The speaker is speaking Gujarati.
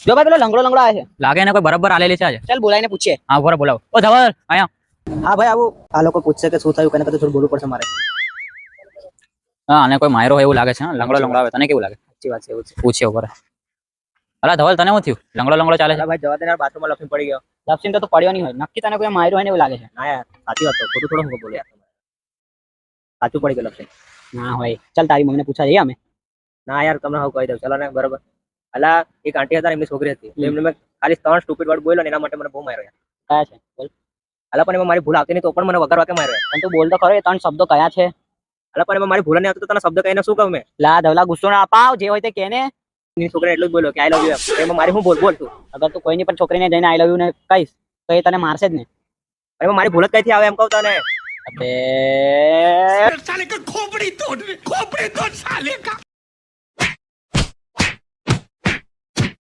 જો ભાઈ પેલો લંગડો લંગડો આવે છે, લાગે એને કોઈ બરાબર આલેલી છે આજે. ચાલ બોલાઈને પૂછીએ. હા બરાબર બોલાવો. ઓ ધવલ આયા. હા ભાઈ આવું. આ લોકો પૂછશે કે શું થયું, કને કદું થોડું બોલવું પડશે મારે. હા અને કોઈ માયરો હોય એવું લાગે છે. લંગડો લંગડો આવે. તને કેવું લાગે? સાચી વાત છે, એવું છે. પૂછ્યો ઉપર. અલા ધવલ તને શું થયું? લંગડો લંગડો ચાલે છે. ભાઈ જવા દે યાર, બાથરૂમમાં લપસી પડી ગયો. લપસીને તો પડ્યો નહીં હોય, નક્કી તને કોઈ માર્યો હોય ને એવું લાગે છે. ના યાર સાચી વાત છે, ખોટું થોડું હું બોલે યાર. સાચું પડી ગયું લપસી. ના હોય. ચાલ તારી મમ્મીને પૂછવા જઈએ અમે. ના યાર તમને હું કહી દઉં, ચલો ને બરોબર. અલા એક આંટી હતા, એમની છોકરી હતી, એમને મેં ખાલી 3 સ્ટુપિડ વર્ડ બોલ્યો ને એના માટે મને બહુ માર્યો યાર. કયા છે બોલ. અલા પણ એમાં મારી ભૂલ આવતી નહીં તો પણ મને વગર વાકે માર્યો. પણ તું બોલ તો ખરો, એ 3 શબ્દો કયા છે? અલા પણ એમાં મારી ભૂલ નહીં આવતી તો તને શબ્દ કહીને શું કહું મેં? લા ધવલા ગુસ્સો ના અપાવ, જે હોય તે કહે ને. એની છોકરીને એટલું જ બોલ્યો કે આઈ લવ યુ એમ. એમાં મારી હું બોલ તું. અગર તું કોઈની પણ છોકરીને જઈને આઈ લવ યુ ને કહીશ તો એ તને મારશે જ ને. એમાં મારી ભૂલ જ કઈથી આવે એમ કહું તને. અબે સાલે કા ખોપડી તોડ સાલે કા.